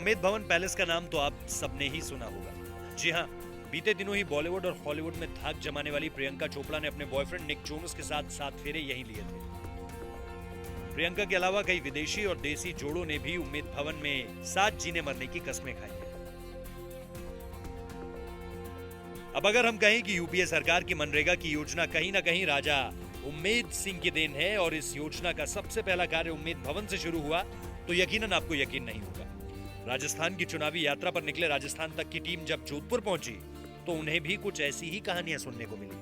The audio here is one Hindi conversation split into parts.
उम्मेद भवन पैलेस का नाम तो आप सबने ही सुना होगा। जी हाँ, बीते दिनों ही बॉलीवुड और हॉलीवुड में धाक जमाने वाली प्रियंका चोपड़ा ने अपने बॉयफ्रेंड निक जोनस के साथ 7 फेरे यहीं लिए थे। प्रियंका के अलावा कई विदेशी और देसी जोड़ों ने भी उम्मेद भवन में साथ जीने मरने की कस्में खाई हैं। अब अगर हम कहें कि यूपीए सरकार की मनरेगा की योजना कहीं ना कहीं राजा उम्मेद सिंह की देन है और इस योजना का सबसे पहला कार्य उम्मेद भवन से शुरू हुआ, तो यकीनन आपको यकीन नहीं होगा। राजस्थान की चुनावी यात्रा पर निकले राजस्थान तक की टीम जब जोधपुर पहुंची तो उन्हें भी कुछ ऐसी ही कहानियां सुनने को मिली।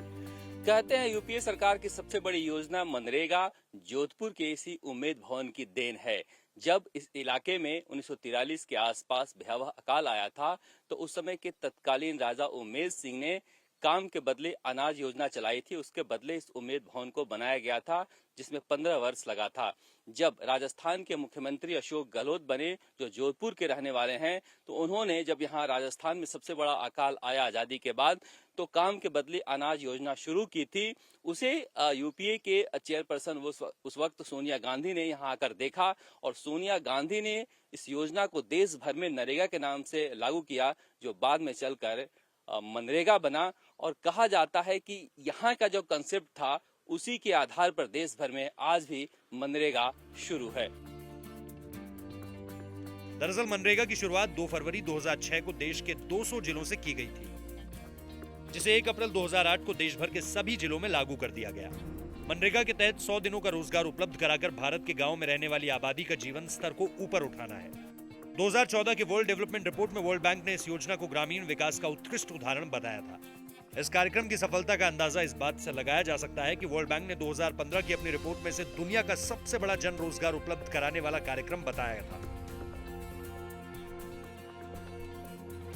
कहते हैं यूपीए सरकार की सबसे बड़ी योजना मनरेगा जोधपुर के इसी उम्मेद भवन की देन है। जब इस इलाके में 1943 के आसपास भयावह अकाल आया था तो उस समय के तत्कालीन राजा उम्मेद सिंह ने काम के बदले अनाज योजना चलाई थी। उसके बदले इस उम्मेद भवन को बनाया गया था जिसमें 15 वर्ष लगा था। जब राजस्थान के मुख्यमंत्री अशोक गहलोत बने, जो जोधपुर के रहने वाले हैं, तो उन्होंने जब यहाँ राजस्थान में सबसे बड़ा अकाल आया आजादी के बाद, तो काम के बदले अनाज योजना शुरू की थी। उसे यूपीए के चेयरपर्सन उस वक्त सोनिया गांधी ने यहाँ आकर देखा और सोनिया गांधी ने इस योजना को देश भर में नरेगा के नाम से लागू किया, जो बाद में चलकर मनरेगा बना। और कहा जाता है कि यहाँ का जो कंसेप्ट था उसी के आधार पर देश भर में आज भी मनरेगा शुरू है। दरअसल मनरेगा की शुरुआत 2 फरवरी 2006 को देश के 200 जिलों से की गई थी, जिसे 1 अप्रैल 2008 को देश भर के सभी जिलों में लागू कर दिया गया। मनरेगा के तहत 100 दिनों का रोजगार उपलब्ध कराकर भारत के गांव में रहने वाली आबादी का जीवन स्तर को ऊपर उठाना है। 2014 की वर्ल्ड डेवलपमेंट रिपोर्ट में वर्ल्ड बैंक ने इस योजना को ग्रामीण विकास का उत्कृष्ट उदाहरण बताया था। इस कार्यक्रम की सफलता का अंदाजा इस बात से लगाया जा सकता है कि वर्ल्ड बैंक ने 2015 की अपनी रिपोर्ट में से दुनिया का सबसे बड़ा जन रोजगार उपलब्ध कराने वाला कार्यक्रम बताया था।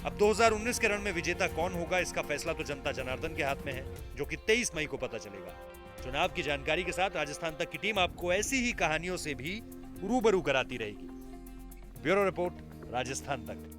अब 2019 के रण में विजेता कौन होगा, इसका फैसला तो जनता जनार्दन के हाथ में है, जो कि 23 मई को पता चलेगा। चुनाव की जानकारी के साथ राजस्थान तक की टीम आपको ऐसी ही कहानियों से भी रूबरू कराती रहेगी। ब्यूरो रिपोर्ट, राजस्थान तक।